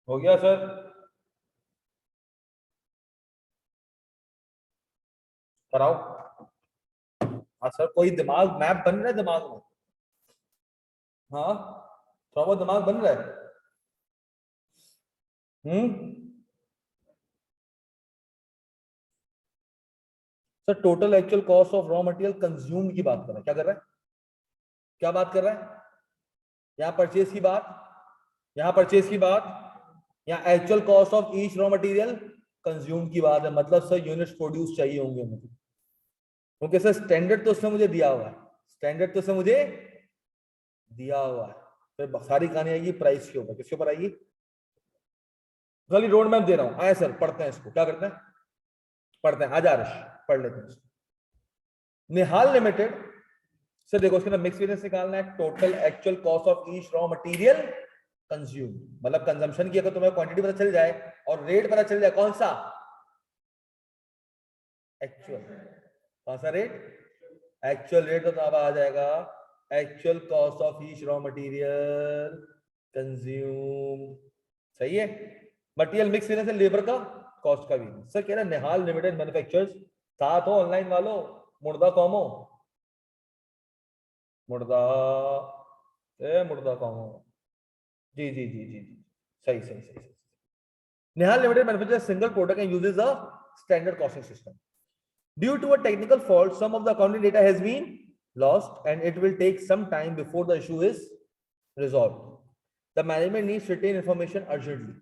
हो गया सर? कराओ। हाँ सर, कोई दिमाग मैप बन रहा है दिमाग में? हाँ, थोड़ा बहुत दिमाग बन रहा है। Sir total actual cost of raw material consumed की बात कर रहा है। क्या कर रहा है? क्या बात कर रहा है? यहाँ परचेज की बात, यहाँ परचेज की बात, यहाँ actual cost of each raw material consume की बात है। मतलब सर यूनिट्स प्रोड्यूस चाहिए होंगे मुझे, क्योंकि सर स्टैंडर्ड तो उसने मुझे दिया हुआ है, स्टैंडर्ड तो उसने मुझे दिया हुआ है। फिर सारी कहानी आएगी प्राइस के ऊपर। किसके ऊपर आएगी? खाली रोड मैप दे रहा हूं। आए सर, पढ़ते हैं इसको। क्या करते हैं? पढ़ते हैं। आज आरिश पढ़ लेते हैं। निहाल लिमिटेड सर देखो, उसके अंदर मिक्स वेरिएंस निकालना है। Total actual cost of each raw material consume, मतलब कंजम्पशन की अगर तुम्हें क्वांटिटी पता चल जाए और रेट पता चल जाए, कौन सा? एक्चुअल। कौन सा रेट? Actual rate. तो अब आ जाएगा actual cost of each raw material consume. सही है। मटेरियल मिक्स वेरिएंस, लेबर का कॉस्ट का भी। सर कह रहा है निहाल लिमिटेड मैन्युफैक्चर्स, साथ हो ऑनलाइन वालों, मुर्दा कौम हो, मुर्दा मुर्दा कौम हो। जी जी जी जी जी, सही सही सही सही। Nihal limited manufactures single product and uses a standard costing system. Due to a technical fault, some of the accounting data has been lost and it will take some time before the issue is resolved. The management needs certain information urgently.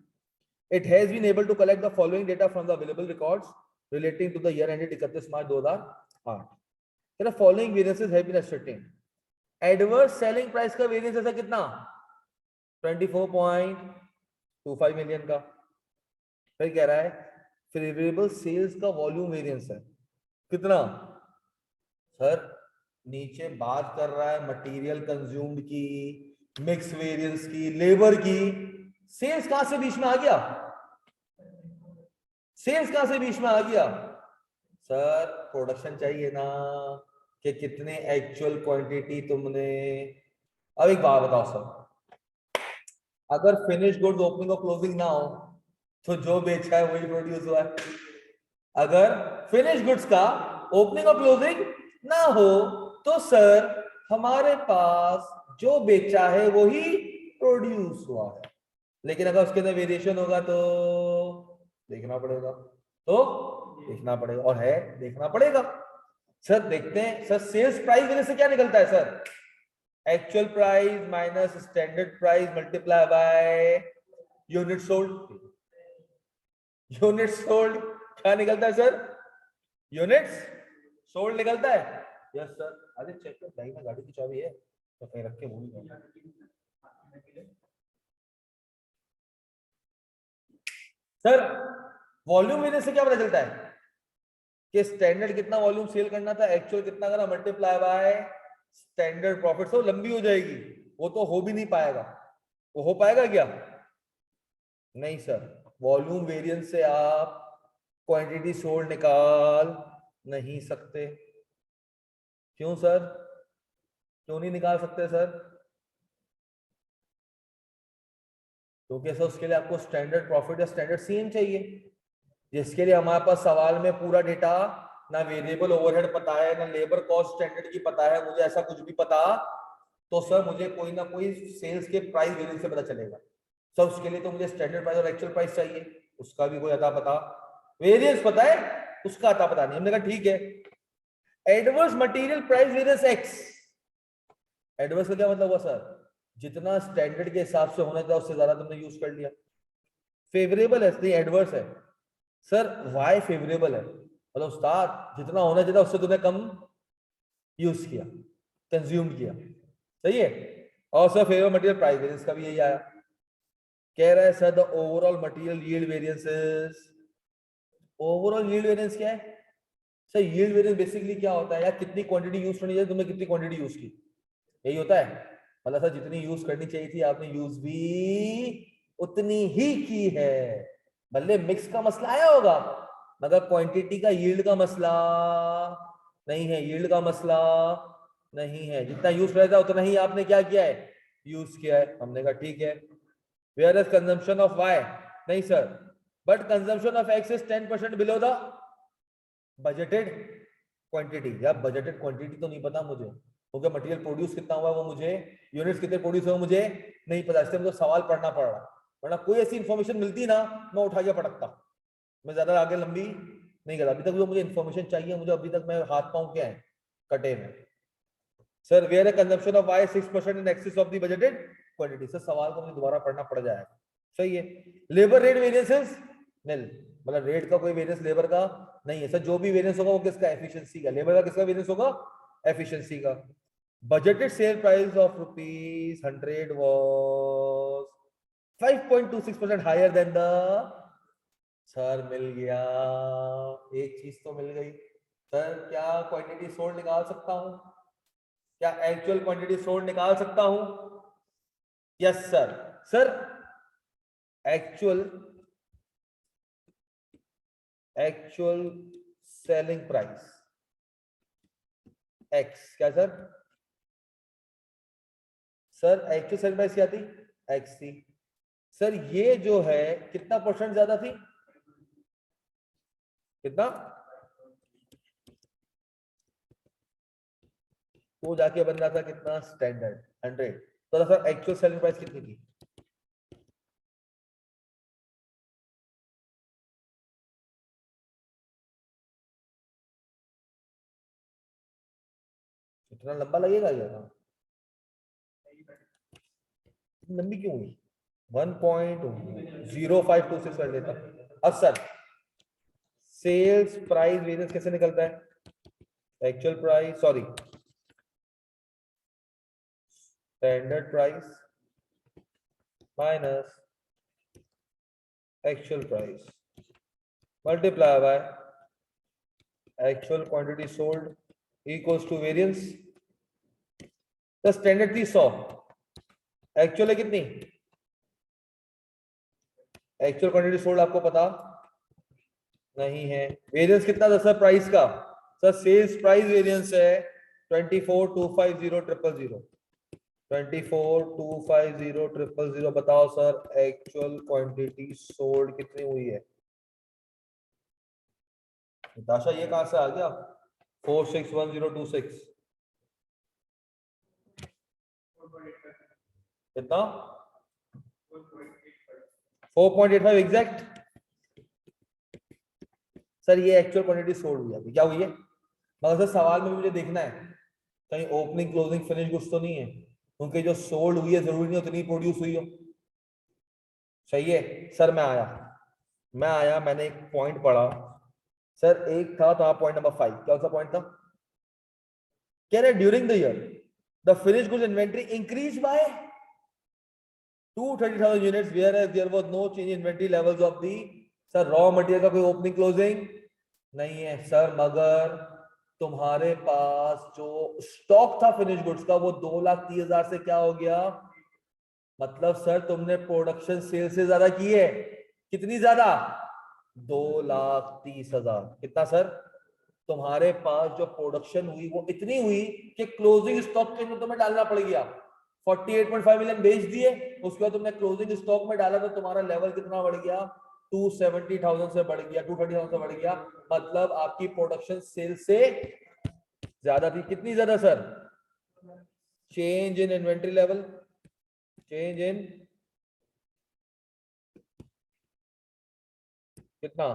It has been able to collect the following data from the available records relating to the year ended 31 March 2008. The following variances have been ascertained. Adverse selling price का variance ऐसा कितना? 24.25 million का. फिर कह रहा है favourable sales का volume variance है कितना? सर नीचे बात कर रहा है मटेरियल कंज्यूम्ड की, मिक्स वेरिएंस की, लेबर की। सेल्स कहां से बीच में आ गया? सेल्स कहां से बीच में आ गया? सर प्रोडक्शन चाहिए ना, कि कितने एक्चुअल क्वांटिटी तुमने। अब एक बात बताओ सर, अगर फिनिश गुड्स ओपनिंग और क्लोजिंग ना हो तो जो बेचा है वही प्रोड्यूस हुआ है। अगर फिनिश गुड्स का ओपनिंग और क्लोजिंग ना हो तो सर हमारे पास जो बेचा है वही प्रोड्यूस हुआ है। लेकिन अगर उसके अंदर वेरिएशन होगा तो देखना पड़ेगा, तो देखना पड़ेगा, और है देखना पड़ेगा। सर देखते हैं सर, सेल्स प्राइस देने से क्या निकलता है sir? Actual price minus standard price multiply by unit sold. Unit sold क्या निकलता है सर? यूनिट्स सोल्ड निकलता है। Yes sir. अरे चेक कर, भाई में गाड़ी की चाबी है तो कहीं रख के भूल गया। सर वॉल्यूम लेने से क्या पता चलता है कि स्टैंडर्ड कितना वॉल्यूम सेल करना था, एक्चुअल कितना करना, मल्टीप्लाई बाय स्टैंडर्ड प्रॉफिट। तो लंबी हो जाएगी, वो तो हो भी नहीं पाएगा। वो हो पाएगा क्या? नहीं सर। वॉल्यूम वेरिएंस से आप क्वांटिटी सोल्ड निकाल नहीं सकते। क्यों सर? क्यों नहीं निकाल सकते सर? क्योंकि सर उसके लिए आपको स्टैंडर्ड प्रॉफिट या स्टैंडर्ड सीएम चाहिए, जिसके लिए हमारे पास सवाल में पूरा डेटा, ना वेरिएबल ओवरहेड पता है, ना लेबर कॉस्ट स्टैंडर्ड की पता है, मुझे ऐसा कुछ भी पता तो सर मुझे कोई ना कोई सेल्स के प्राइस वेरिएंस से पता चलेगा। सर उसके लिए तो मुझे स्टैंडर्ड प्राइस और एक्चुअल प्राइस चाहिए, उसका भी कोई अता पता, वेरिएंस पता है, उसका अता पता नहीं। हमने कहा ठीक है, adverse material price variance x. Adverse का क्या मतलब हुआ सर? जितना स्टैंडर्ड के हिसाब से होना था उससे ज्यादा तुमने यूज कर लिया। फेवरेबल है नहीं एडवर्स है। सर वाई फेवरेबल है, मतलब उस्ताद जितना होना चाहिए उससे तुमने कम यूज किया, कंज्यूम किया। सही है। और sir favour material price variance का भी यही आया। कह रहा है sir the overall material yield variances. Overall yield variance क्या है सर? यील्ड वेरिएंस बेसिकली क्या होता है यार? कितनी क्वांटिटी यूज करनी चाहिए, तुमने कितनी क्वांटिटी यूज की, यही होता है। मतलब सर जितनी यूज करनी चाहिए थी आपने यूज भी उतनी ही की है। भले मिक्स का मसला आया होगा मगर क्वांटिटी का, यील्ड का मसला नहीं है। यील्ड का मसला नहीं है, जितना यूज किया था उतना ही आपने क्या किया है, यूज किया है। हमने कहा ठीक है। Where is consumption of Y, नहीं sir, but consumption of X is 10% below the budgeted quantity. या बजटेड क्वांटिटी तो नहीं पता मुझे, क्योंकि मटेरियल प्रोड्यूस कितना हुआ है वो मुझे, यूनिट्स कितने प्रोड्यूस हुए मुझे नहीं पता, इसलिए मुझे सवाल पढ़ना पड़ रहा। वरना कोई ऐसी इंफॉर्मेशन मिलती ना, मैं उठा के पटकता, मैं ज्यादा आगे लंबी नहीं करता। अभी तक जो मुझे इंफॉर्मेशन चाहिए, मुझे अभी तक मैं हाथ पांव क्या है कटे में। Sir where consumption of Y 6% in excess of the budgeted quantity. Sir सवाल को मुझे दोबारा पढ़ना पड़ जाएगा। सही है। लेबर रेट वेरिएंसेस निल, मतलब रेट का कोई वेरिएंस लेबर का नहीं है। सर जो भी वेरिएंस होगा वो किसका, एफिशिएंसी का। लेबर का किसका वेरिएंस होगा, एफिशिएंसी का। Budgeted sale price of ₹100 was 5.26% higher than the, sir मिल गया, एक चीज तो मिल गई। सर क्या क्वांटिटी सोल्ड निकाल सकता हूं, क्या एक्चुअल क्वांटिटी सोल्ड निकाल सकता हूं? Yes sir. Sir actual selling price X, क्या sir? Sir actual selling price क्या थी, एक्स थी। सर ये जो है कितना परसेंट ज्यादा थी, कितना? तो जाके बन रहा था कितना, स्टैंडर्ड 100। तो सर एक्चुअल सेलिंग प्राइस कितनी थी? इतना लंबा लगेगा ये ना, लंबी क्यों हुई? 1.0526 कर लेता। अब सर सेल्स प्राइस वेरिएंस कैसे निकलता है, actual price, sorry standard price minus actual price multiply by actual quantity sold equals to variance. तो स्टैंडर्ड थी 100, एक्चुअल है कितनी, एक्चुअल क्वांटिटी सोल्ड आपको पता नहीं है। वेरिएंस कितना था सर प्राइस का? सर सेल्स प्राइस वेरिएंस है 24,250,000। 24,250,000। बताओ सर एक्चुअल क्वांटिटी सोल्ड कितनी हुई है? निताशा ये कहां से आ गया 461026? कितना? 4.85 एग्जैक्ट। सर ये एक्चुअल क्वांटिटी सोल्ड हुई है, क्या हुई है? मगर सर सवाल में मुझे देखना है कहीं ओपनिंग क्लोजिंग फिनिश गुड्स तो नहीं है, क्योंकि जो सोल्ड हुई है जरूरी नहीं उतनी प्रोड्यूस हुई हो। सही है। सर मैं आया मैंने एक पॉइंट पढ़ा। सर एक था पॉइंट नंबर 5, क्या सा पॉइंट था? कह रहे during the year the finish goods inventory increase by 230,000 units whereas there was no change in inventory levels of the, sir raw material का कोई ओपनिंग क्लोजिंग नहीं है सर, मगर तुम्हारे पास जो स्टॉक था फिनिश गुड्स का वो 2,30,000 से क्या हो गया, मतलब सर तुमने प्रोडक्शन सेल से ज्यादा की है। कितनी ज्यादा? 2,30,000। कितना सर? तुम्हारे पास जो प्रोडक्शन हुई वो इतनी हुई कि क्लोजिंग स्टॉक के अंदर तुम्हें डालना पड़ गया। 48.5 मिलियन बेच दिए, उसके बाद तुमने क्लोजिंग स्टॉक में डाला तो तुम्हारा लेवल कितना बढ़ गया, 270,000 से बढ़ गया, 230,000 से बढ़ गया। मतलब आपकी प्रोडक्शन सेल से ज्यादा थी। कितनी ज्यादा sir? Change in inventory level, change in कितना?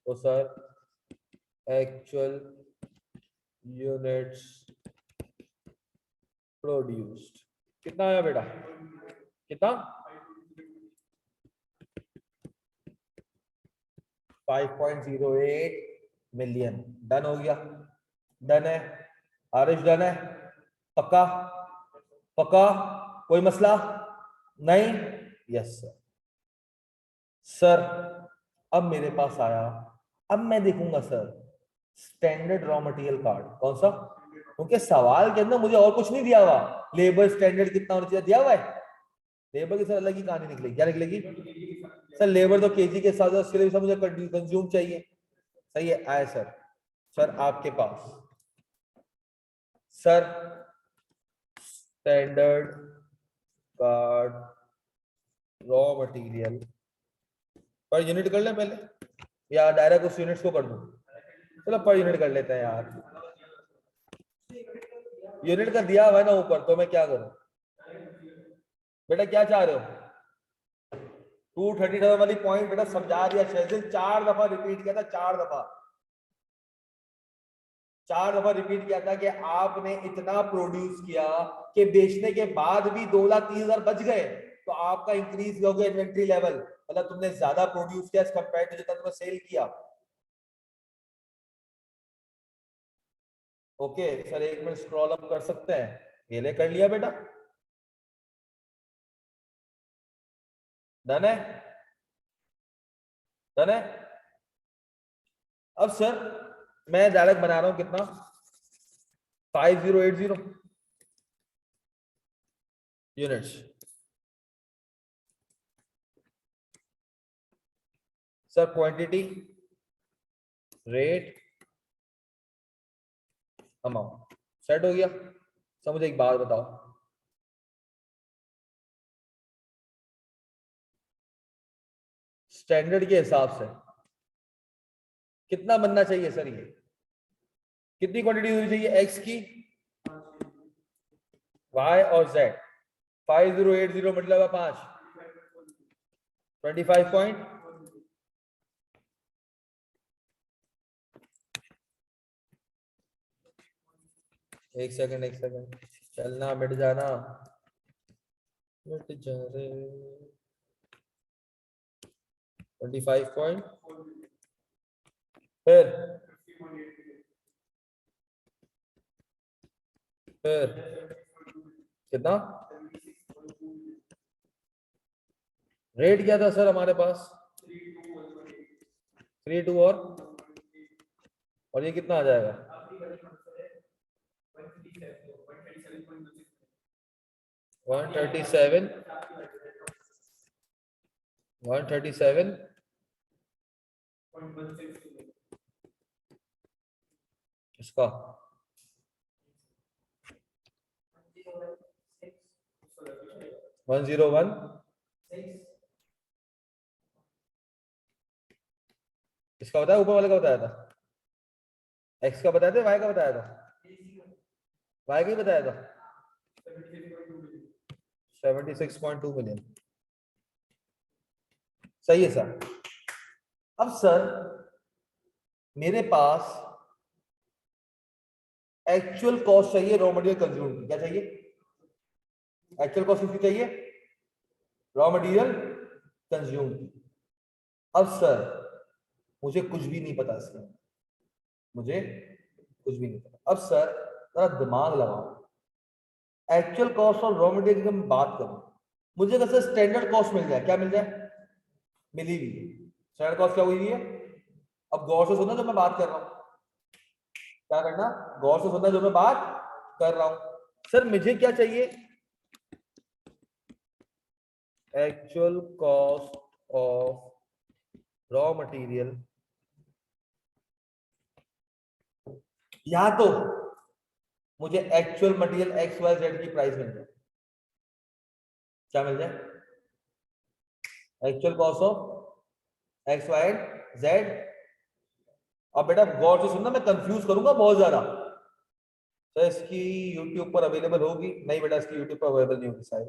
तो सर एक्चुअल यूनिट्स प्रोड्यूस्ड कितना आया बेटा, कितना? 5.08 मिलियन। डन हो गया, डन है आरिश, डन है, पक्का? पक्का, कोई मसला नहीं? Yes sir. सर अब मेरे पास आया, अब मैं देखूंगा sir standard raw material card कौन सा, क्योंकि सवाल के अंदर मुझे और कुछ नहीं दिया हुआ। लेबर स्टैंडर्ड कितना होना चाहिए दिया हुआ है, लेबर की सर अलग ही कहानी निकलेगी। क्या निकलेगी सर? लेबर तो केजी के साथ, उसके लिए मुझे कंज्यूम चाहिए। सही है, आए सर। सर आपके पास sir standard card raw material per unit कर ले पहले या डायरेक्ट उस यूनिट्स को कर दूं? चलो पर यूनिट कर लेते हैं यार, यूनिट का दिया हुआ है ना ऊपर, तो मैं क्या करूं? बेटा क्या चाह रहे हो? 237 वाली पॉइंट बेटा समझा दिया शेजिल, 4 दफा रिपीट किया था, 4 दफा रिपीट किया था कि आपने इतना प्रोड्यूस किया कि बेचने के बाद भी 2,30,000 बच गए, तो आपका इंक्रीज हो गया इन्वेंट्री लेवल, मतलब तुमने ज्यादा प्रोड्यूस किया एज कंपेयर टू जितना तुमने सेल किया। ओके सर, एक मिनट स्क्रॉल अप कर सकते हैं? ये ले कर लिया बेटा, डन है, डन है। अब सर मैं डायरेक्ट बना रहा हूं कितना, 5080 units. Sir quantity, rate, amount set हो गया। सर मुझे एक बात बताओ, स्टैंडर्ड के हिसाब से कितना बनना चाहिए सर? ये कितनी क्वांटिटी होनी चाहिए एक्स की, वाई और जेड? 5080 मतलब 5, 25 पॉइंट। एक सेकंड चलना, मिट जाना, मिट जा रे। 25 पॉइंट, फिर कितना रेट क्या था सर हमारे पास? 32 और ये कितना आ जाएगा? 137, 137 इसका 101, इसका बताया, ऊपर वाले का बताया था, एक्स का बताया था, वाई का बताया था? वाई का ही बताया था, 76.2 मिलियन। सही है सर। अब सर मेरे पास एक्चुअल कॉस्ट चाहिए रॉ मटेरियल कंज्यूम की, क्या चाहिए? एक्चुअल कॉस्ट कितनी चाहिए? रॉ मटेरियल कंज्यूम की। अब सर मुझे कुछ भी नहीं पता इसका, मुझे कुछ भी नहीं पता। अब सर जरा दिमाग लगाओ, एक्चुअल कॉस्ट और रॉ मटेरियल की हम बात करूं, मुझे कैसे स्टैंडर्ड कॉस्ट मिल जाए? क्या मिल जाए? मिली हुई है। स्टैंडर्ड कॉस्ट क्या हुई है? अब गौर से सुनना जो मैं बात कर रहा हूं, क्या करना, गौर से सुनना जो मैं बात कर रहा हूं। सर मुझे क्या चाहिए? Actual cost of raw material, या तो मुझे actual material X Y Z की प्राइस मिल जाए। क्या मिल जाए? Actual cost of X Y Z. अब बेटा गौर से सुनना, मैं कंफ्यूज करूंगा बहुत ज्यादा। तो इसकी यूट्यूब पर अवेलेबल होगी? नहीं बेटा, इसकी यूट्यूब पर अवेलेबल नहीं होगी शायद,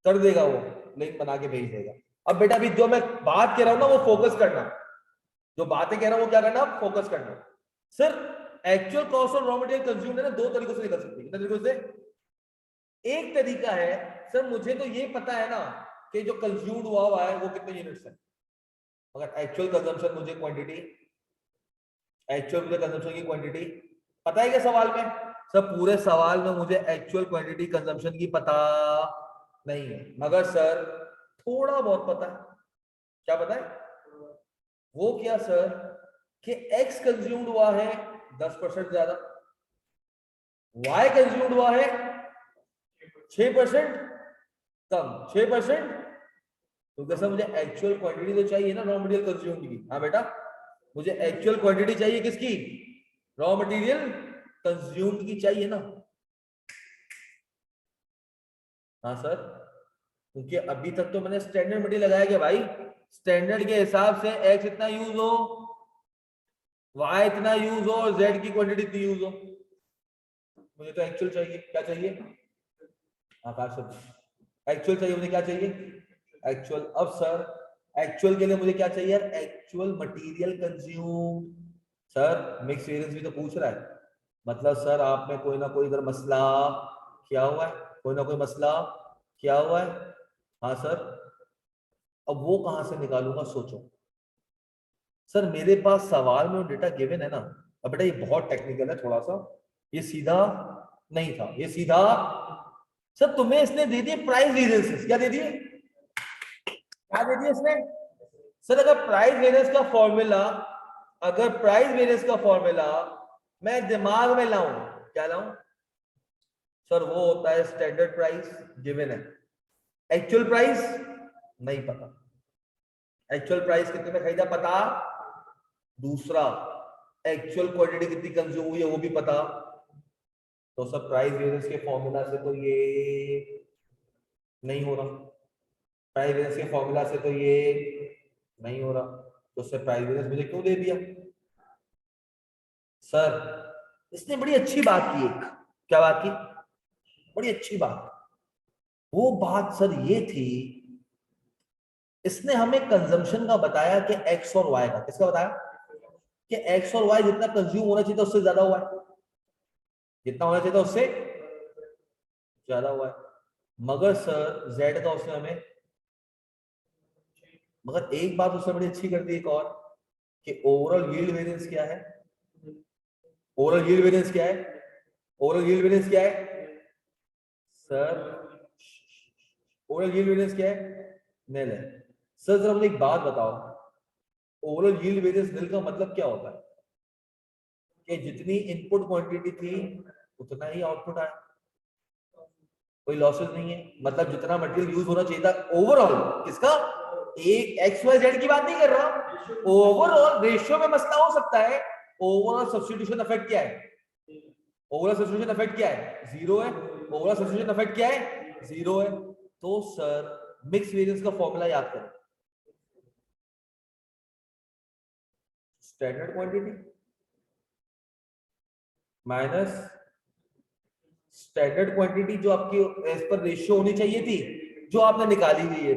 कर देगा वो, लिंक बना के भेज देगा। अब बेटा अभी जो मैं बात कह रहा हूं ना वो फोकस करना, जो बातें कह रहा हूं वो क्या करना, फोकस करना। Sir actual cost of raw material consumed है ना, दो तरीकों से निकल सकती है। कितने तरीकों से? एक तरीका है सर, मुझे तो ये पता है ना कि जो कंज्यूम्ड हुआ है वो कितने यूनिट्स है, मगर एक्चुअल कंजम्पशन मुझे क्वांटिटी, एक्चुअल मुझे कंजम्पशन की क्वांटिटी पता है क्या सवाल में? सर पूरे सवाल में मुझे एक्चुअल क्वांटिटी कंजम्पशन की पता नहीं है, मगर सर थोड़ा बहुत पता है। क्या पता है? वो क्या सर, कि एक्स कंज्यूम्ड हुआ है 10% ज्यादा, वाई कंज्यूम्ड हुआ है 6% कम, 6%। तो कैसा, मुझे एक्चुअल क्वांटिटी तो चाहिए ना रॉ मटेरियल कंज्यूम्ड की। हाँ बेटा, मुझे एक्चुअल क्वांटिटी चाहिए किसकी? रॉ मटेरियल कंज्यूम्ड की चाहिए ना। हाँ सर, क्योंकि अभी तक तो मैंने स्टैंडर्ड मटेरियल लगाया कि भाई स्टैंडर्ड के हिसाब से एक्स इतना यूज हो, वाई इतना यूज हो और जेड की क्वांटिटी इतनी यूज हो। मुझे तो एक्चुअल चाहिए। क्या चाहिए? आकाश एक्चुअल चाहिए। मुझे क्या चाहिए? एक्चुअल। अब सर एक्चुअल के लिए मुझे क्या चाहिए? Actual material consume. Sir mix variance भी तो पूछ रहा है, मतलब सर आप में कोई ना कोई इधर मसला क्या हुआ है, कोई ना कोई मसला क्या हुआ है। हाँ सर। अब वो कहां से निकालूंगा सोचो। सर मेरे पास सवाल में डेटा गिवन है ना। अब बेटा ये बहुत टेक्निकल है थोड़ा सा, ये सीधा नहीं था, ये सीधा। सर तुम्हें इसने दे दिए प्राइस वेरिएंसेस। क्या दे दिए? क्या दे दिए इसने? सर अगर प्राइस वेरिएंस का फॉर्मूला, अगर प्राइस वेरिएंस का फॉर्मूला मैं दिमाग में लाऊं, क्या लाऊं? सर वो होता है स्टैंडर्ड प्राइस, गिवन है। एक्चुअल प्राइस नहीं पता। एक्चुअल प्राइस कितने में खरीदा पता। दूसरा एक्चुअल क्वांटिटी कितनी कंज्यूम हुई है वो भी पता। तो सर प्राइस वेरिएंस के फॉर्मूला से तो ये नहीं हो रहा, प्राइस वेरिएंस के फॉर्मूला से तो ये नहीं हो रहा। तो सर प्राइस वेरिएंस मुझे क्यों दे दिया? सर इसने बड़ी अच्छी बात की एक। क्या बात की? बड़ी अच्छी बात। वो बात सर ये थी, इसने हमें कंजम्पशन का बताया कि एक्स और वाई का। किसका बताया? कि एक्स और वाई जितना कंज्यूम होना चाहिए था उससे ज्यादा हुआ है, जितना होना चाहिए था उससे ज्यादा हुआ है। मगर सर जेड का उसने हमें, मगर एक बात उसने बड़ी अच्छी कर दी एक और, कि ओवरऑल यील्ड वेरिएंस क्या है। ओवरऑल यील्ड वेरिएंस क्या है? ओवरऑल यील्ड वेरिएंस क्या है? सर ओवरऑल यील्ड वेरिएंस क्या है? निल है। सर जरा मुझे एक बात बताओ, ओवरऑल यील्ड वेरिएंस निल का मतलब क्या होता है? कि जितनी इनपुट क्वांटिटी थी उतना ही आउटपुट आया, कोई लॉसेस नहीं है। मतलब जितना मटेरियल यूज होना चाहिए था ओवरऑल, किसका? एक एक्स वाई जेड की बात नहीं कर रहा, ओवरऑल रेशियो में मसला हो सकता है। ओवरऑल सब्स्टिट्यूशन इफेक्ट क्या है? ओवरऑल सब्स्टिट्यूशन इफेक्ट क्या है? जीरो है। ओवरऑल सब्स्टिट्यूशन इफेक्ट क्या है? जीरो है। तो सर मिक्स वेरिएंस का फॉर्मूला याद करो, standard quantity minus standard quantity जो आपकी एज पर रेशियो होनी चाहिए थी, जो आपने निकाली हुई है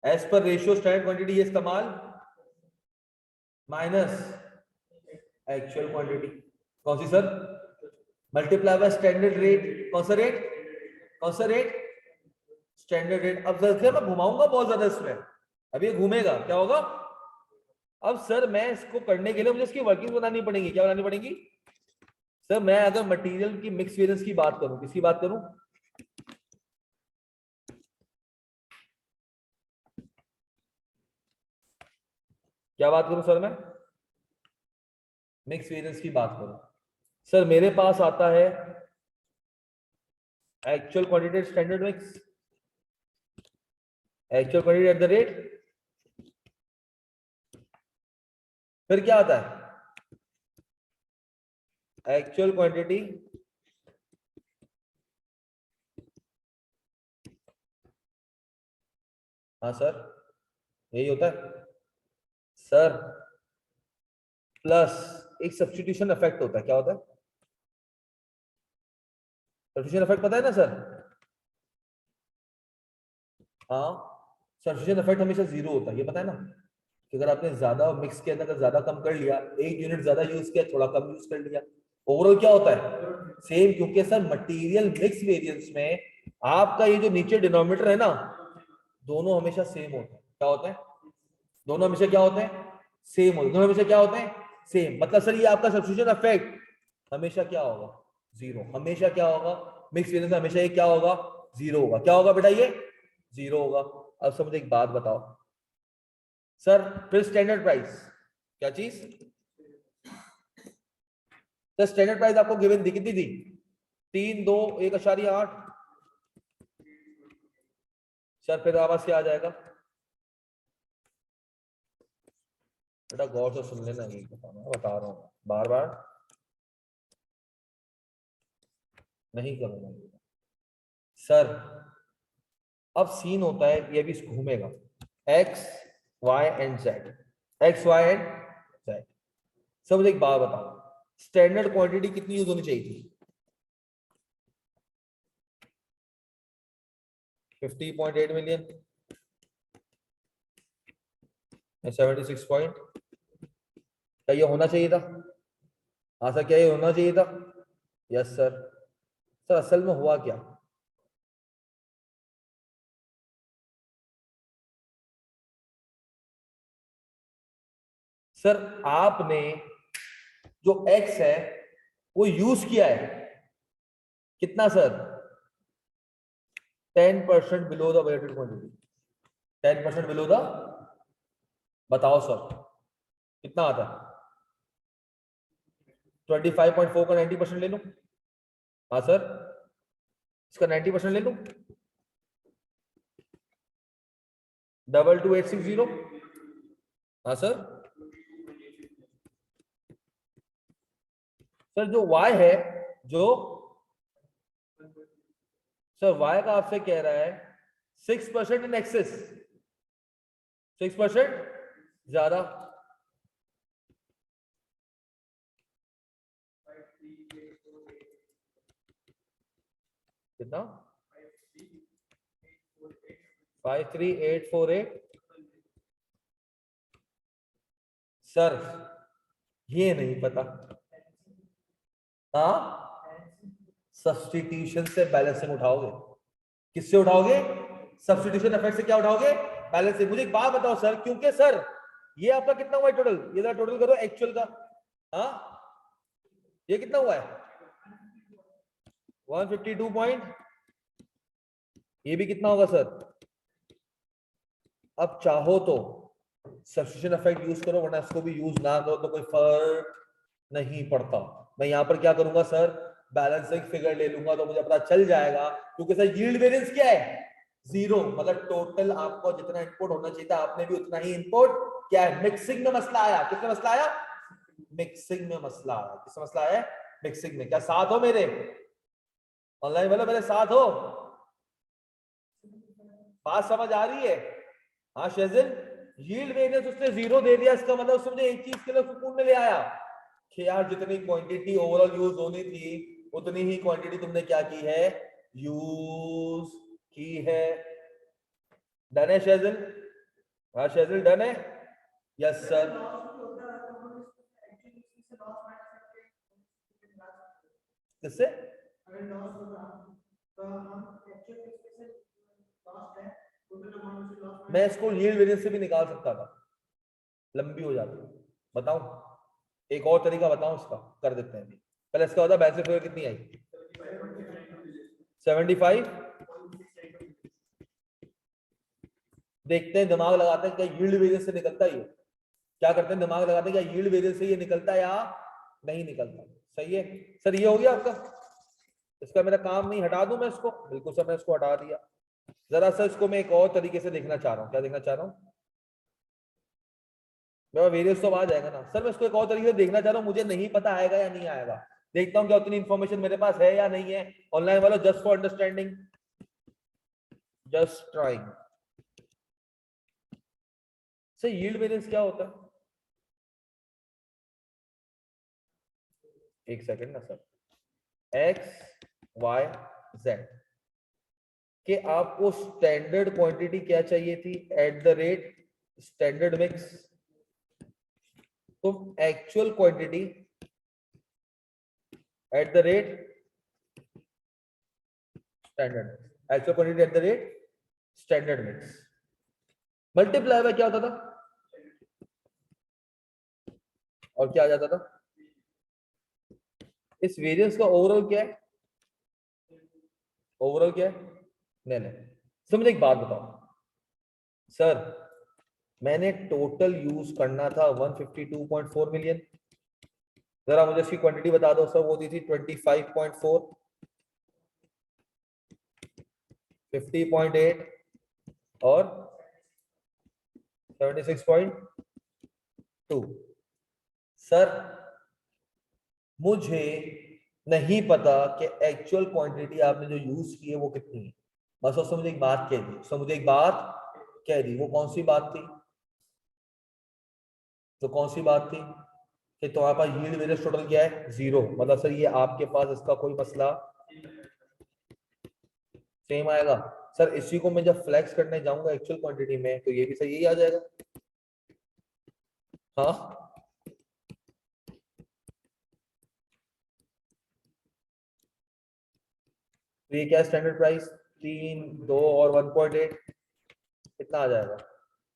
as per ratio standard quantity, ये इस्तेमाल माइनस एक्चुअल क्वांटिटी। कौन सी sir? Multiply by standard rate. कौन सा रेट? कौन सा रेट? Standard rate. अब सर मैं घुमाऊंगा बहुत ज्यादा इसमें, अब ये घूमेगा क्या होगा। अब सर मैं इसको करने के लिए मुझे इसकी वर्किंग बनानी पड़ेगी। क्या बनानी पड़ेगी? सर मैं अगर मटेरियल की मिक्स वेरिएंस की बात करूं, किसकी बात करूं? क्या बात करूं सर मैं? मिक्स वेरिएंस की बात करूं। सर मेरे पास आता है actual quantity standard mix, actual quantity at the rate, फिर क्या आता है? एक्चुअल क्वांटिटी हाँ सर यही होता है सर, प्लस एक सब्स्टिट्यूशन इफेक्ट होता है। क्या होता है? सब्स्टिट्यूशन इफेक्ट पता है ना सर? हाँ, सब्स्टिट्यूशन इफेक्ट हमेशा जीरो होता है, ये पता है ना? कि अगर आपने ज्यादा मिक्स के अंदर ज्यादा कम कर लिया, एक यूनिट ज्यादा यूज किया थोड़ा कम यूज कर लिया, ओवरऑल क्या होता है? सेम। क्योंकि सर मटेरियल मिक्स वेरिएंस में आपका ये जो नीचे डिनोमिनेटर है ना, दोनों हमेशा सेम होते हैं। क्या होते हैं? दोनों हमेशा क्या होते हैं? सेम होते हैं। दोनों हमेशा क्या होते हैं? सेम। मतलब सर ये आपका सब्स्टिट्यूशन इफेक्ट हमेशा क्या होगा? जीरो। हमेशा क्या होगा? मिक्स वेरिएंस में हमेशा ये क्या होगा? जीरो होगा। क्या होगा बेटा? ये जीरो होगा। अब सर मुझे एक बात बताओ सर, फिर स्टैंडर्ड प्राइस क्या चीज? सर स्टैंडर्ड प्राइस आपको गिवन थी, कितनी थी? 3, 2, 1.8। सर फिर आवाज क्या आ जाएगा? बेटा गौर से सुन लेना, नहीं बताना, बता रहा हूँ बार बार नहीं करूंगा। सर अब सीन होता है ये भी घूमेगा x y and z, x y and z। सब एक बात बताओ, स्टैंडर्ड क्वांटिटी कितनी यूज होनी चाहिए थी? 50.8 मिलियन, 76 पॉइंट, क्या ये होना चाहिए था? हाँ सर, क्या ये होना चाहिए था? Yes sir. सर असल में हुआ क्या, सर आपने जो x है वो यूज किया है कितना sir? 10% below the budgeted quantity, 10% below the, बताओ सर कितना आता है? 25.4 का 90% ले लो। हाँ सर, इसका 90% ले लो, 22860। हाँ सर। सर जो y है, जो सर y का आपसे कह रहा है 6% इन एक्सेस, 6% ज्यादा, कितना? 53848। सर ये नहीं पता। हाँ, सब्स्टिट्यूशन से बैलेंसिंग उठाओगे। किससे उठाओगे? सब्स्टिट्यूशन इफेक्ट से क्या उठाओगे? बैलेंसिंग। मुझे एक बात बताओ सर, क्योंकि सर ये आपका कितना हुआ है टोटल, ये जरा टोटल करो एक्चुअल का। हाँ, ये कितना हुआ है? 152 पॉइंट। ये भी कितना होगा सर? अब चाहो तो सब्स्टिट्यूशन इफेक्ट यूज करो, वरना इसको भी यूज ना करो तो कोई फर्क नहीं पड़ता। मैं यहां पर क्या करूंगा सर, बैलेंसिंग फिगर ले लूंगा तो मुझे पता चल जाएगा, क्योंकि सर यील्ड वेरिएंस क्या है? जीरो। मतलब टोटल आपको जितना इनपुट होना चाहिए था आपने भी उतना ही इनपुट, क्या है? मिक्सिंग में मसला आया। किसमें मसला आया? मिक्सिंग में मसला आया। किसमें मसला आया? मिक्सिंग में। क्या साथ हो मेरे? ऑनलाइन वाले मेरे साथ हो? बात समझ आ रही है? हाँ शेजिल, यील्ड वेरिएंस उसने जीरो दे दिया, इसका मतलब उसने मुझे एक चीज के लिए सुकून में ले आया कि यार जितनी क्वांटिटी ओवरऑल यूज होनी थी उतनी ही क्वांटिटी तुमने क्या की है? यूज की है। डन है शेजिल? हाँ शेजिल डन है? Yes sir. किससे? मैं इसको यील्ड वेरिएंस से भी निकाल सकता था, लंबी हो जाती। बताऊं एक और तरीका, बताऊं इसका? कर देते हैं अभी। पहले इसका होता बैलेंस फिगर कितनी आई? 75। देखते हैं, दिमाग लगाते हैं क्या यील्ड वेरिएंस से निकलता ही है? क्या करते हैं, दिमाग लगाते हैं क्या यील्ड वेरिएंस से ये निकलता है या नहीं निकलता? सही है सर, ये हो गया आपका। इसका मेरा काम नहीं, हटा दूं मैं इसको? बिल्कुल सर, मैं इसको हटा दिया। जरा सा इसको मैं एक और तरीके से देखना चाह रहा हूँ। क्या देखना चाह रहा हूँ? मेरा वेरियस तो आ जाएगा ना सर। मैं इसको एक और तरीके से देखना चाह रहा हूँ, मुझे नहीं पता आएगा या नहीं आएगा। देखता हूँ क्या उतनी इन्फॉर्मेशन मेरे पास है या नहीं है। ऑनलाइन वालों, just for understanding, just trying. Sir yield variance क्या होता है? एक सेकंड ना सर। एक्स वाई जेड कि आपको स्टैंडर्ड क्वांटिटी क्या चाहिए थी at the rate standard mix, तो actual quantity at the rate standard, actual quantity at the rate standard mix multiply by क्या होता था और क्या आ जाता था? इस वेरिएंस का ओवरऑल क्या है? ओवरऑल क्या है? नहीं नहीं सर, मुझे एक बात बताओ सर, मैंने टोटल यूज करना था 152.4 मिलियन। जरा मुझे इसकी क्वांटिटी बता दो सर। वो दी थी 25.4, 50.8 और 76.2। सर मुझे नहीं पता कि एक्चुअल क्वांटिटी आपने जो यूज की है वो कितनी है। बस उसने मुझे एक बात कह दी, उसने मुझे एक बात कह दी। वो कौन सी बात थी? तो कौन सी बात थी कि तुम्हारे पास यील्ड वेरिएंस टोटल क्या है? 0। मतलब सर ये आपके पास इसका कोई मसला सेम आएगा। सर इसी को मैं जब फ्लेक्स करने जाऊंगा एक्चुअल क्वांटिटी में तो ये भी सर यही आ जाएगा। हाँ तो ये क्या स्टैंडर्ड प्राइस? 3, 2 और 1.8 कितना आ जाएगा?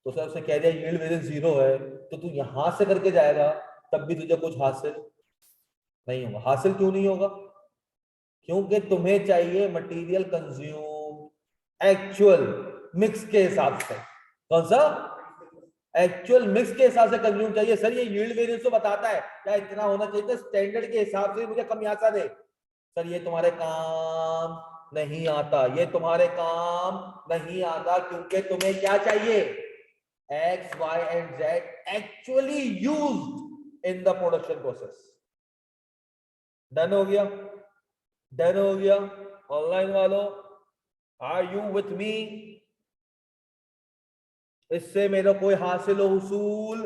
तो सर उसने कह दिया यील्ड वेरिएंस 0 है, तो तू यहां से करके जाएगा तब भी तुझे कुछ हासिल नहीं होगा। हासिल क्यों नहीं होगा? क्योंकि तुम्हें चाहिए मटेरियल कंज्यूम एक्चुअल मिक्स के हिसाब से। कौन सा? एक्चुअल मिक्स के हिसाब से कंज्यूम चाहिए। सर ये यील्ड वेरिएंस तो बताता है क्या इतना होना चाहिए था, स्टैंडर्ड के हिसाब से मुझे कम याद दे। सर ये तुम्हारे काम नहीं आता, ये तुम्हारे काम नहीं आता, क्योंकि तुम्हें क्या चाहिए? X Y and Z actually used in the production process. Done हो गया? डन हो गया? ऑनलाइन वालों, आर यू विथ मी? इससे मेरा कोई हासिल हुसूल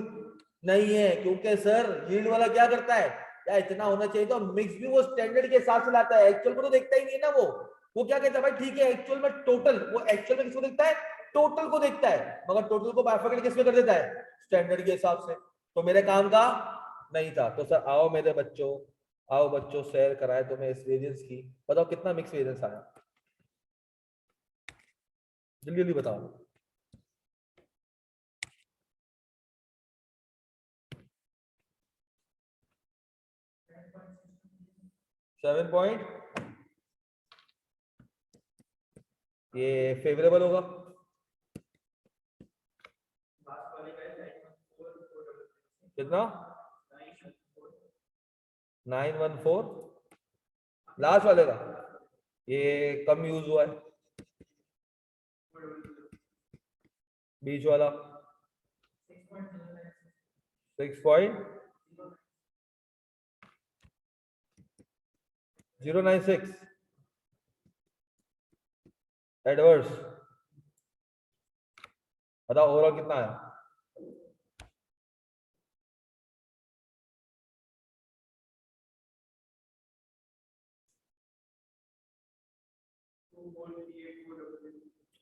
नहीं है, क्योंकि सर यील्ड वाला क्या करता है, क्या इतना होना चाहिए, तो मिक्स भी वो स्टैंडर्ड के हिसाब से लाता है, एक्चुअल को तो देखता ही नहीं ना। वो क्या कहता है भाई ठीक है एक्चुअल में टोटल, वो एक्चुअल में किसको देखता है? टोटल को देखता है, मगर टोटल को बाइफरकेट किस में कर देता है? स्टैंडर्ड के हिसाब से। तो मेरे काम का नहीं था। तो सर आओ मेरे बच्चों, आओ बच्चों, शेयर कराए तुम्हें इस वेरिएंस की। बताओ कितना मिक्स वेरिएंस आया, जल्दी जल्दी बताओ। 7 ये फेवरेबल होगा। कितना? 914 लास्ट वाले का? ये कम यूज हुआ है। बीच वाला 6.096 एडवर्स। बताओ ओवरऑल कितना है?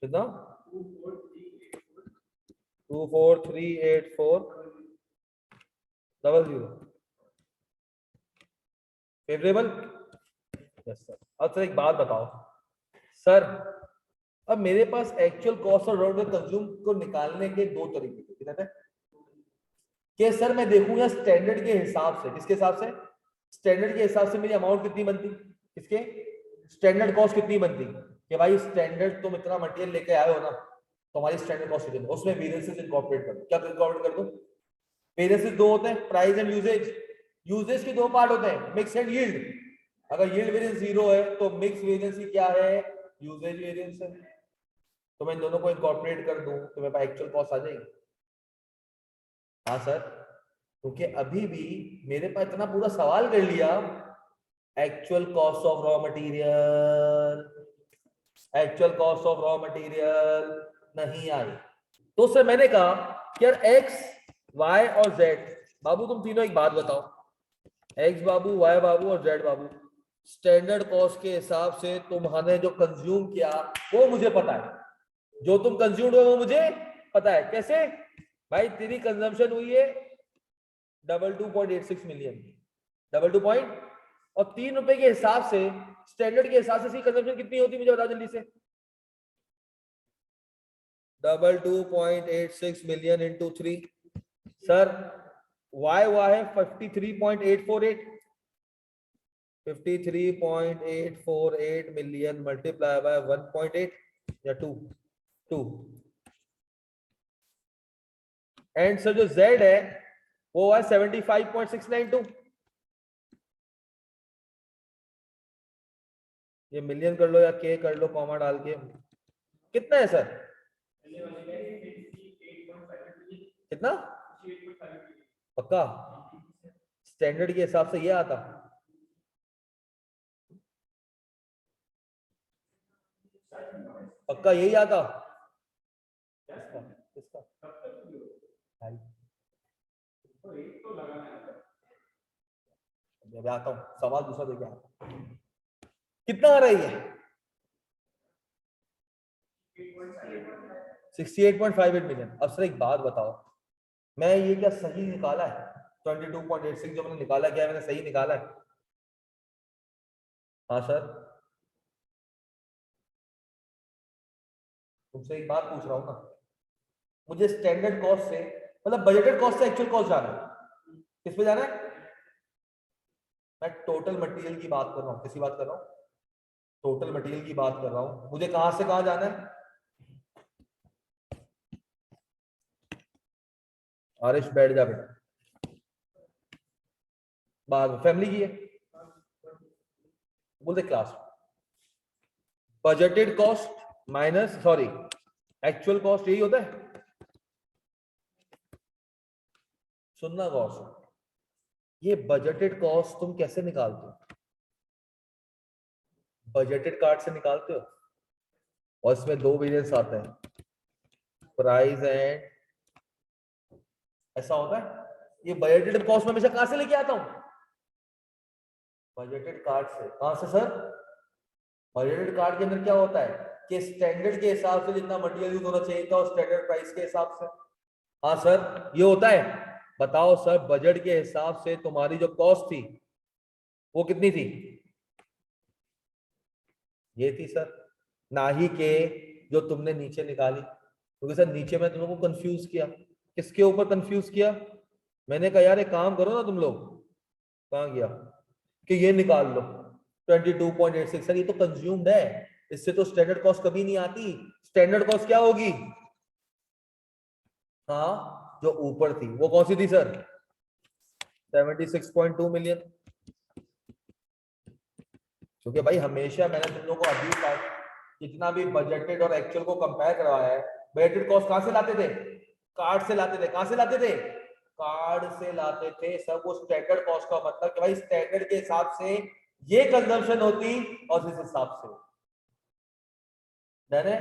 कितना? 2438400। फेवरेबल? Yes sir. अब सर एक बात बताओ सर, अब मेरे पास एक्चुअल कॉस्ट और रॉ कंज्यूम को निकालने के दो तरीके थे कि सर मैं देखूंगा स्टैंडर्ड के हिसाब से। किसके हिसाब से? स्टैंडर्ड के हिसाब से मेरी अमाउंट कितनी बनती? किसके? स्टैंडर्ड कॉस्ट कितनी बनती? कि भाई स्टैंडर्ड तुम इतना मटेरियल लेके आए हो ना, तुम्हारी स्टैंडर्ड कॉस्ट कितनी, उसमें वेरिएंसेस इंकॉर्पोरेट कर दो। क्या इंकॉर्पोरेट कर दो? वेरिएंसेस दो होते हैं, प्राइस एंड यूजेज। यूजेज के दो पार्ट होते हैं, मिक्स एंड यील्ड। अगर यील्ड वेरिएंस 0 है तो मिक्स वेरिएंस ही क्या है? यूजेज वेरिएंस है। तो मैं इन दोनों को इंकॉर्पोरेट कर दूं तो मेरे पास एक्चुअल कॉस्ट आ जाएगी। हाँ सर, क्योंकि अभी भी मेरे पास इतना पूरा सवाल कर लिया, actual cost of raw material, actual cost of raw material नहीं आई। तो सर मैंने कहा कि यार एक्स वाई और जेड बाबू तुम तीनों एक बात बताओ, एक्स बाबू, वाई बाबू और जेड बाबू, स्टैंडर्ड कॉस्ट के हिसाब से तुम्हारे जो कंज्यूम किया वो मुझे पता है, जो तुम कंज्यूम हुए वो मुझे पता है। कैसे? भाई तेरी कंजम्पशन हुई है 22.86 मिलियन, 22 और 3 रुपए के हिसाब से, स्टैंडर्ड के हिसाब से इसकी कंजम्पशन कितनी होती मुझे बताओ जल्दी से। 22.86 मिलियन इंटू 3। सर वाई हुआ है 53.848, 53.848 मिलियन मल्टीप्लाई बाय 1.8 या 2 2। एंड सर जो जेड है वो है 75.692। ये मिलियन कर लो या के कर लो कॉमा डाल के, कितना है सर? कितना? पक्का? स्टैंडर्ड के हिसाब से ये आता? पक्का यही आता? किसका किसका भाई? अभी आता हूँ, सवाल दूसरा देके आता हूँ। कितना आ रही है? 68.58 मिलियन। अब सर एक बात बताओ, मैं ये क्या सही निकाला है? 22.86 जो मैंने निकाला, क्या मैंने सही निकाला है? हाँ सर, तुमसे एक बात पूछ रहा हूँ ना, मुझे स्टैंडर्ड कॉस्ट से मतलब बजटेड कॉस्ट से एक्चुअल कॉस्ट जाना है। किस पे जाना है? मैं टोटल मटेरियल की बात कर रहा हूँ। किसी बात कर रहा हूँ? टोटल मटेरियल की बात कर रहा हूँ। मुझे कहां से कहां जाना है? आरिश बैठ जा बेटा, बाद में फैमिली की है, बोलते class. Budgeted cost minus sorry actual cost, यही होता है। सुनना गौर से, ये बजटेड कॉस्ट तुम कैसे निकालते हो? बजटेड कार्ड से निकालते हो और इसमें दो वेरिएंस आते हैं, प्राइस एंड, ऐसा होता है। ये बजटेड कॉस्ट में हमेशा कहां से लेके आता हूं? बजटेड कार्ड से। कहां से सर? बजटेड कार्ड के अंदर क्या होता है कि स्टैंडर्ड के हिसाब से जितना मटेरियल यूज होना चाहिए था और स्टैंडर्ड प्राइस के हिसाब से। हाँ सर ये होता है। बताओ सर, बजट के हिसाब से तुम्हारी जो कॉस्ट थी वो कितनी थी? ये थी सर, ना ही के जो तुमने नीचे निकाली, क्योंकि सर नीचे मैं तुम लोगों को कंफ्यूज किया। किसके ऊपर कंफ्यूज किया? मैंने कहा यार एक काम करो ना तुम लोग, कहाँ गया, कि ये निकाल लो 22.86। सर ये तो कंज्यूम्ड है, इससे तो स्टैंडर्ड कॉस्ट कभी नहीं आती। स्टैंडर्ड कॉस्ट क्या होगी? हाँ जो ऊपर थी वो कौन सी थी सर? 76.2 मिलियन। क्योंकि भाई हमेशा मैंने तुम लोगों को अभी तक जितना भी बजटेड और एक्चुअल को कंपेयर करवाया है, बजटेड कॉस्ट कहां से लाते थे? कार्ड से लाते थे। कहां से लाते थे? कार्ड से लाते थे। सब वो स्टैंडर्ड कॉस्ट का मतलब कि भाई स्टैंडर्ड के हिसाब से ये कंजम्पशन होती और इस हिसाब से मैंने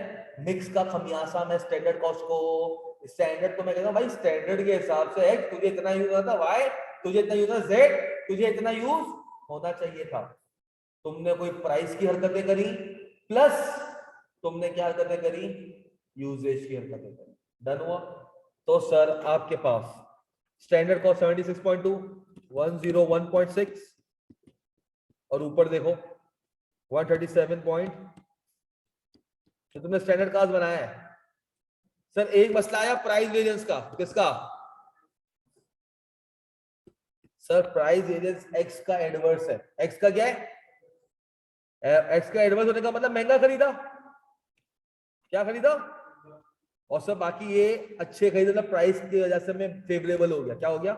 मिक्स का खमियासा मैं स्टैंडर्ड कॉस्ट को, स्टैंडर्ड तो मैं कहता हूं भाई स्टैंडर्ड के हिसाब से एक्स तुझे इतना यूज होता था, वाई तुझे इतना यूज होता, जेड तुझे इतना यूज होना चाहिए था। तुमने कोई प्राइस की हरकतें करी प्लस तुमने क्या हरकतें करी? यूजेज की हरकतें करी। डन हुआ? तो सर आपके पास स्टैंडर्ड कॉस्ट 76.2, 101.6 और ऊपर देखो 137 पॉइंट जो तुमने स्टैंडर्ड कॉस्ट बनाया है। सर एक मसला आया प्राइस वेरिएंस का। किसका? सर प्राइस वेरिएंस एक्स का एडवर्स है। एक्स का क्या है? एक्स का एडवर्स होने का मतलब महंगा खरीदा। क्या खरीदा? और सब बाकी ये अच्छे खरीदे, मतलब प्राइस की वजह से मैं फेवरेबल हो गया। क्या हो गया?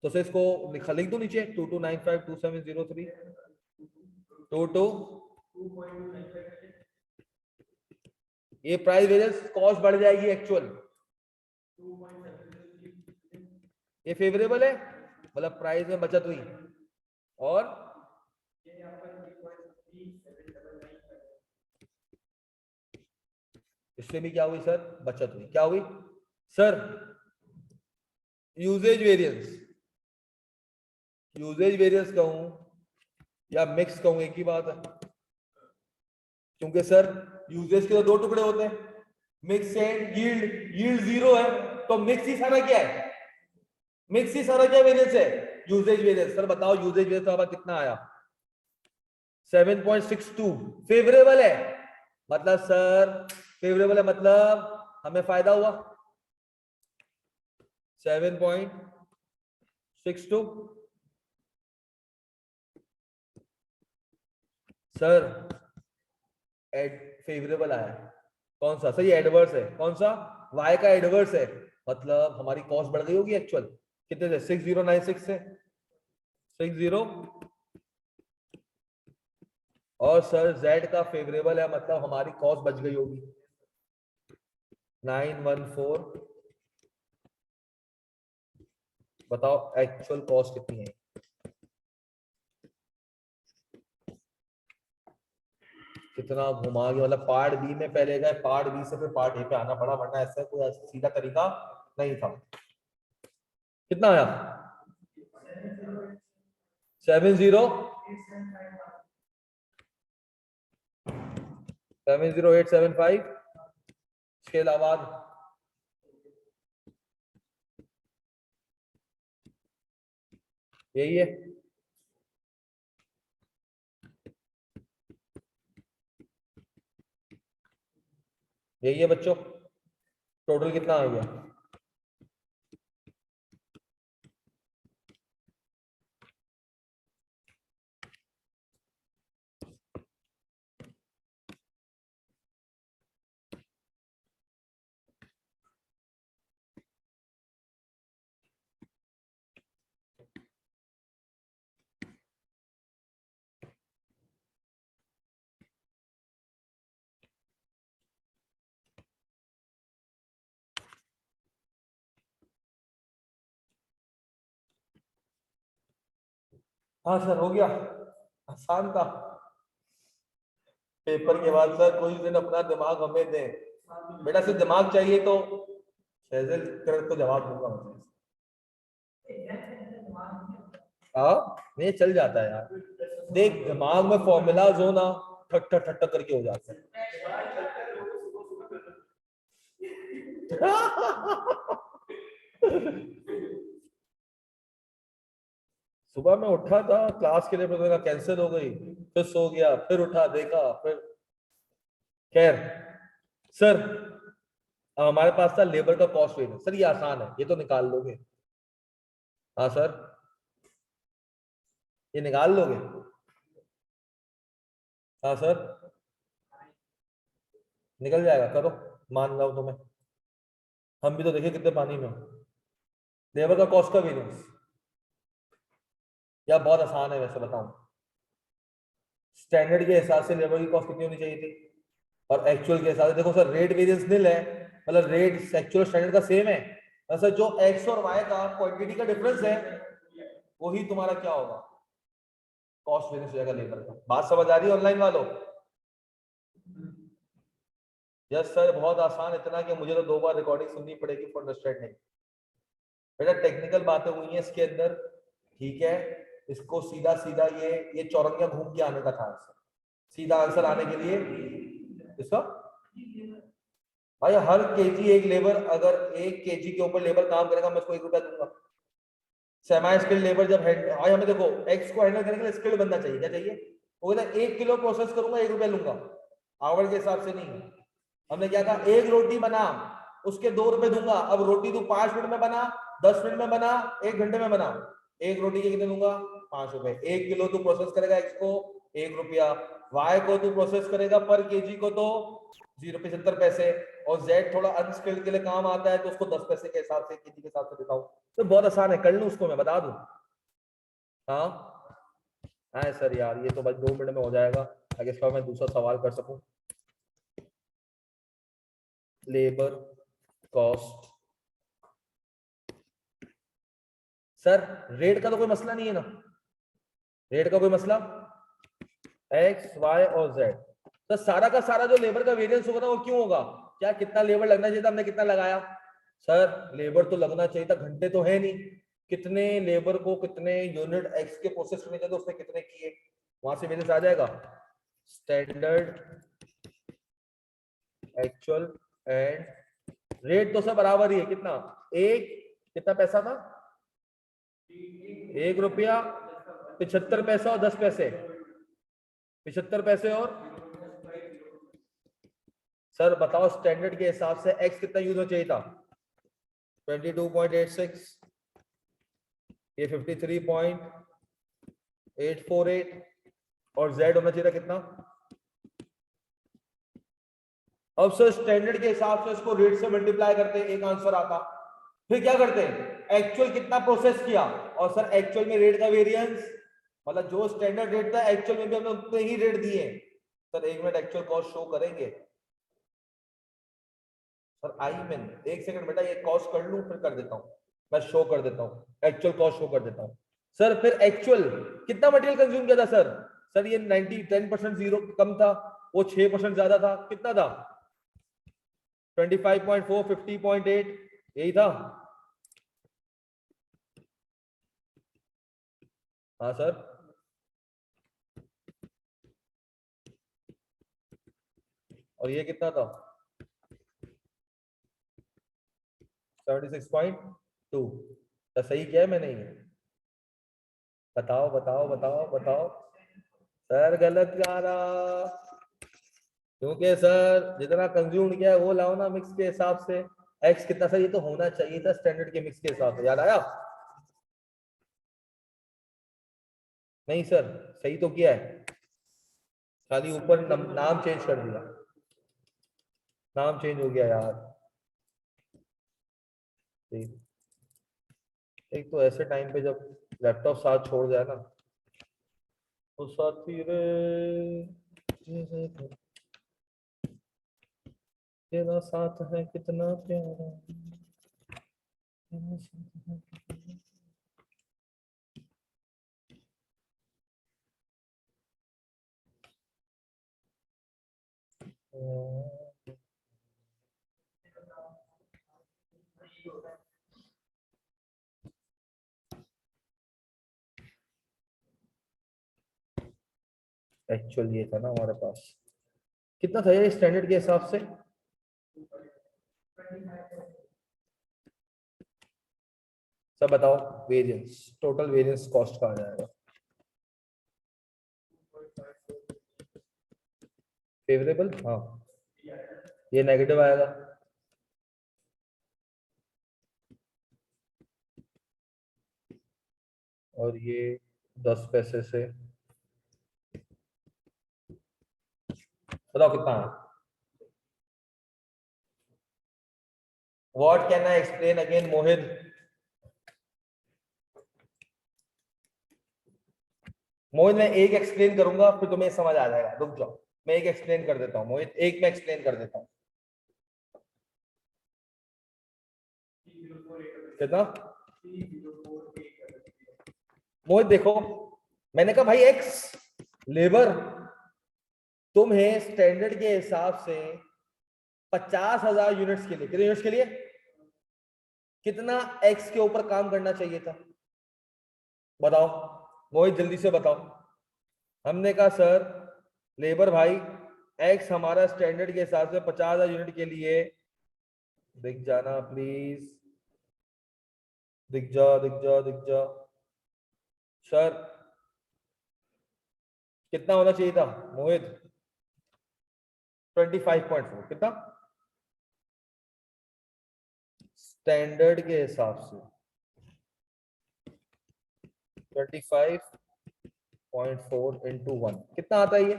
तो सर इसको लिख दो नीचे 22952703 टू ये प्राइस वेरिएंस कॉस्ट बढ़ जाएगी एक्चुअल। ये फेवरेबल है मतलब प्राइस में बचत हुई। और इससे भी क्या हुई सर? बचत हुई। क्या हुई sir? Usage variance. Usage variance कहूं या मिक्स कहूं एक ही बात है, क्योंकि सर यूजेज के तो दो टुकड़े होते हैं, mix and yield. Yield zero है तो मिक्स ही सारा क्या है? मिक्स ही सारा क्या वेरिएंस है? Usage variance. सर बताओ यूजेज वेरिएंस हमारा कितना आया? 7.62। फेवरेबल है मतलब सर, फेवरेबल है मतलब हमें फायदा हुआ 7.62। सर एड फेवरेबल आया। कौन सा? सर ये एडवर्स है। कौन सा? वाई का एडवर्स है, मतलब हमारी कॉस्ट बढ़ गई होगी एक्चुअल। कितने से? 6096 से 60। और सर जेड का फेवरेबल है मतलब हमारी कॉस्ट बच गई होगी 914। बताओ एक्चुअल कॉस्ट कितनी है? कितना घुमा के, मतलब पार्ट बी में पहले गए, पार्ट बी से फिर पार्ट ए पे आना पड़ा, वरना ऐसा कोई सीधा तरीका नहीं था। कितना आया? 70875। इसके अलावा यही है। यही है बच्चों, टोटल कितना आ गया? हाँ सर हो गया, आसान था। पेपर के बाद सर कोई दिन अपना दिमाग हमें दे, बेटा सिर्फ दिमाग चाहिए तो फैजल कर तो जवाब दूंगा मुझे। हाँ नहीं चल जाता है यार, देख दिमाग में फॉर्मूलाज हो ना, ठट ठट ठट करके हो जाते हैं। सुबह में उठा था क्लास के लिए, फिर कैंसिल हो गई, फिर सो गया, फिर उठा देखा, फिर खैर। सर हमारे पास था लेबर का कॉस्ट वेरिएंस। सर ये आसान है, ये तो निकाल लोगे। हाँ सर ये निकाल लोगे। हाँ सर निकल जाएगा, करो, मान रहा हूं तुम्हें। हम भी तो देखिए कितने पानी में। लेबर का कॉस्ट का वेरिएंस, या बहुत आसान है वैसे बताऊं। स्टैंडर्ड के हिसाब से लेबर की कॉस्ट कितनी होनी चाहिए थी, और एक्चुअल के हिसाब से देखो सर, रेट वेरिएंस निल है, मतलब रेट एक्चुअल स्टैंडर्ड का सेम है। सर जो एक्स और वाई का क्वांटिटी का डिफरेंस है, वही तुम्हारा क्या होगा, कॉस्ट वेरिएंस हो जाएगा लेबर का। बात समझ आ रही है ऑनलाइन वालों? यस सर बहुत आसान, इतना कि मुझे तो 2 बार रिकॉर्डिंग सुननी पड़ेगी फॉर अंडरस्टैंडिंग। बेटा टेक्निकल बातें हुई हैं इसके अंदर, ठीक है। इसको सीधा सीधा ये चौरंगिया घूम के आने का था आंसर, सीधा आंसर आने के लिए इसका। भाई हर केजी एक लेबर, अगर 1 केजी के ऊपर लेबर काम करेगा मैं उसको 1 रुपया दूंगा। सेमी स्किल्ड लेबर जब भाई हमें देखो एक्स को हैंडल करने के लिए स्किल्ड बंदा चाहिए, क्या चाहिए? वो कहता 1 किलो प्रोसेस करूंगा 1 रुपया लूंगा, आवर के हिसाब से नहीं। हमने क्या कहा, 1 रोटी बना उसके 2 रुपए दूंगा। अब रोटी तू 5 मिनट में बना, 10 मिनट में बना, 1 घंटे में बना, 1 रोटी के कितने दूंगा? 5 रुपए। 1 किलो तू प्रोसेस करेगा एक्स को 1 रुपया, वाई को तू प्रोसेस करेगा पर केजी को तो 0.75 पैसे, और जेड थोड़ा अनस्किल्ड के लिए काम आता है तो उसको 10 पैसे के हिसाब से केजी के हिसाब से देता हूँ। तो बहुत आसान है, कर लूँ उसको मैं बता दूं। हाँ हाँ सर यार ये तो बस 2 मिनट में हो जाएगा, ताकि इसका मैं दूसरा सवाल कर सकूं। लेबर कॉस्ट, सर रेट का तो कोई मसला नहीं है ना, रेट का कोई मसला, एक्स वाई और जेड। तो सारा का सारा जो लेबर का वेरिएंस होगा ना वो क्यों होगा, क्या कितना लेबर लगना चाहिए था, हमने कितना लगाया? सर लेबर तो लगना चाहिए था, घंटे तो है नहीं, कितने लेबर को कितने यूनिट एक्स के प्रोसेस करने चाहिए, उसने कितने किए, वहां से वेरिएंस आ जाएगा। स्टैंडर्ड, एक्चुअल एंड रेट तो सब बराबर ही है, कितना, एक कितना पैसा था, 1 रुपया 75 पैसा और 10 पैसे, 75 पैसे और। सर बताओ स्टैंडर्ड के हिसाब से एक्स कितना यूज होना चाहिए था, 22.86, ये 53.848, और जेड होना चाहिए था कितना। अब सर स्टैंडर्ड के हिसाब से इसको रेट से मल्टीप्लाई करते एक आंसर आता, फिर क्या करते हैं, एक्चुअल कितना प्रोसेस किया, और सर एक्चुअल में रेट का वेरिएंस, मतलब जो स्टैंडर्ड रेट था एक्चुअल में भी हमने उतने ही रेट दिए। Sir 1 minute actual cost show करेंगे सर, आई मीन 1 सेकंड बेटा, ये कॉस्ट कर लूं फिर कर देता हूं, मैं शो कर देता हूं, एक्चुअल कॉस्ट शो कर देता हूं। सर फिर एक्चुअल कितना मटेरियल कंज्यूम किया था सर, सर ये 90 10% जीरो कम था, वो 6% ज्यादा था, कितना था? 25.4, 50.8, यही था। हाँ सर, और ये कितना था? 76.2। तो सही किया है मैंने ये? बताओ बताओ बताओ बताओ। सर गलत जा रहा, क्योंकि सर जितना कंज्यूम किया है वो लाओ ना मिक्स के हिसाब से। एक्स कितना सर? ये तो होना चाहिए था स्टैंडर्ड के मिक्स के हिसाब से, याद आया? नहीं सर, सही तो किया है, खाली ऊपर नाम चेंज कर दिया, नाम चेंज हो गया यार। ठीक। एक तो ऐसे टाइम पे जब लैपटॉप साथ छोड़ जाए ना, तो साथी रे तेरा साथ है कितना प्यारा, तेरा साथ है कितना प्यारा। एक्चुअल ये था ना हमारे पास, कितना था ये स्टैंडर्ड के हिसाब से? सब बताओ, वेरिएंस, टोटल वेरिएंस कॉस्ट का आ जाएगा। फेवरेबल, हाँ, ये नेगेटिव आएगा। और ये 10 पैसे से, बताओ कितना है? What can I explain again Mohit? Mohit मैं एक एक्सप्लेन करूंगा फिर तुम्हें समझ आ जाएगा, रुक जाओ, मैं एक एक्सप्लेन कर देता हूँ मोहित, एक मैं एक्सप्लेन कर देता हूँ। कितना? मोहित देखो, मैंने कहा भाई एक्स लेबर तुम्हें स्टैंडर्ड के हिसाब से 50,000 यूनिट्स के लिए, कितने यूनिट्स के लिए कितना एक्स के ऊपर काम करना चाहिए था? बताओ मोहित, जल्दी से बताओ। हमने कहा सर लेबर भाई, एक्स हमारा स्टैंडर्ड के हिसाब से 50,000 यूनिट के लिए, दिख जाना प्लीज, दिख जा दिख जा दिख जा सर, कितना होना चाहिए था मोहित? 25.4, कितना स्टैंडर्ड के हिसाब से? 25.4 इंटू 1 कितना आता है ये?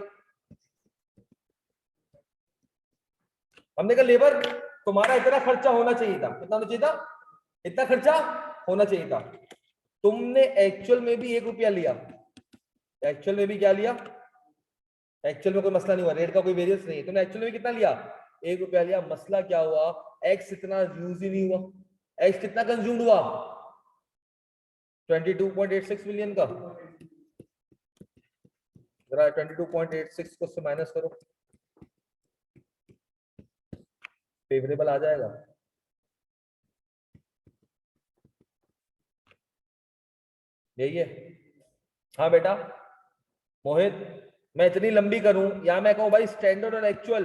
हमने कहा लेबर तुम्हारा इतना खर्चा होना चाहिए था, कितना होना चाहिए था? इतना खर्चा होना चाहिए था। तुमने एक्चुअल में भी 1 रुपया लिया, एक्चुअल में भी क्या लिया? एक्चुअल में कोई मसला नहीं हुआ, रेट का कोई वेरिएंस नहीं है, तुमने एक्चुअल में कितना लिया? 1 रुपया लिया। मसला क्या हुआ? एक्स इतना यूज ही नहीं हुआ। एक्स कितना कंज्यूम्ड हुआ? 22.86 मिलियन का। जरा 22.86 को से माइनस करो, फेवरेबल आ जाएगा। यही है। हाँ बेटा मोहित, मैं इतनी लंबी करूं या मैं कहूं भाई स्टैंडर्ड और एक्चुअल,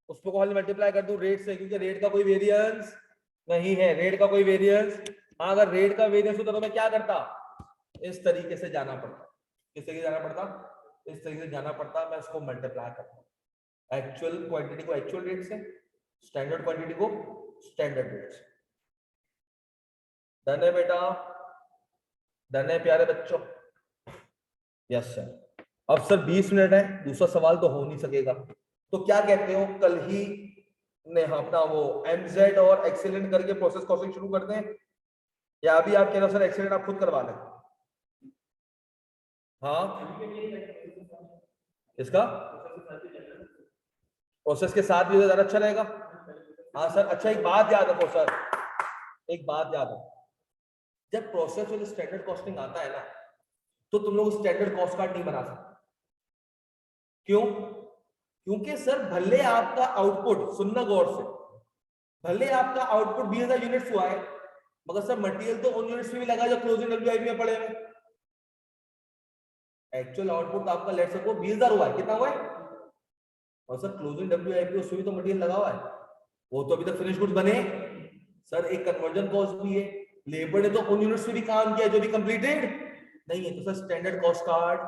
उसको खाली मल्टीप्लाई कर दूं रेट से, क्योंकि रेट का कोई वेरिएंस नहीं है, रेट का कोई वेरिएंस। हाँ अगर रेट का वेरिएंस होता तो मैं क्या करता? इस तरीके से जाना पड़ता। किस तरीके से जाना पड़ता? इस तरीके से जाना पड़ता, मैं उसको मल्टीप्लाई करता, एक्चुअल क्वांटिटी को एक्चुअल रेट से, स्टैंडर्ड क्वांटिटी को स्टैंडर्ड रेट से। डन है बेटा, डन है प्यारे बच्चों? Yes sir. अब सर 20 मिनट है, दूसरा सवाल तो हो नहीं सकेगा, तो क्या कहते हो कल ही ने अपना वो एमजेड और एक्सीलेंट करके प्रोसेस कॉस्टिंग शुरू कर दें, या अभी आप कह रहे हो सर एक्सीलेंट आप खुद करवा लें? हाँ, इसका प्रोसेस के साथ भी तो ज्यादा अच्छा रहेगा। हाँ सर, अच्छा एक बात याद रखो सर, एक बात याद रखो, जब प्रोसेस और स्टैंडर्ड कॉस्टिंग आता है ना, तो तुम लोग स्टैंडर्ड कॉस्ट कार्ड नहीं बना सकते। क्यों? क्योंकि सर भले आपका आउटपुट, सुनना गौर से, भले आपका आउटपुट 20,000 यूनिट्स हुआ है, मगर सर मटेरियल तो उन यूनिट्स में भी लगा जो क्लोजिंग डब्ल्यूआईपी में पड़े हैं। एक्चुअल आउटपुट आपका लेट सपोज 20,000 हुआ है, कितना हुआ है, और सर क्लोजिंग डब्ल्यूआईपी उसमें भी तो मटेरियल लगा हुआ है, वो तो अभी तक फिनिश गुड्स बने। सर एक कन्वर्जन कॉस्ट भी है, लेबर ने तो उन यूनिट्स में भी काम किया जो भी कंप्लीटेड नहीं है, तो सर स्टैंडर्ड कॉस्ट कार्ड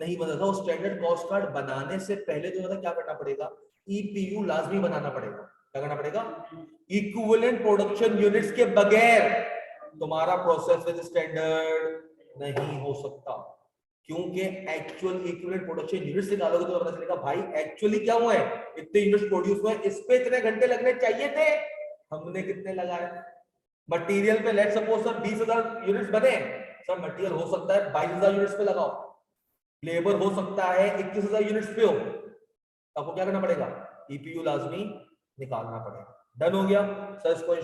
नहीं बना था। स्टैंडर्ड कॉस्ट कार्ड बनाने से पहले तो क्या करना पड़ेगा, ईपीयू लाजमी बनाना पड़ेगा। क्या करना पड़ेगा, इक्विवेलेंट प्रोडक्शन यूनिट्स के बगैर तुम्हारा प्रोसेस विद स्टैंडर्ड नहीं हो सकता, क्योंकि एक्चुअल इक्विवेलेंट प्रोडक्शन यूनिट्स निकालोगे तो पता चलेगा भाई एक्चुअली क्या हुआ है, इतने यूनिट्स प्रोड्यूस हुए, इस पे इतने घंटे लगने चाहिए थे, हमने कितने लगाए। मटेरियल पे लेट सपोज सर 20,000 यूनिट्स बने, सर मटेरियल हो सकता है 22,000 यूनिट्स पे लगाओ, लेबर हो सकता है 21,000 यूनिट्स पे हो, आपको क्या करना पड़ेगा, ईपीयू लाजमी निकालना पड़ेगा। डन हो गया सर इसको।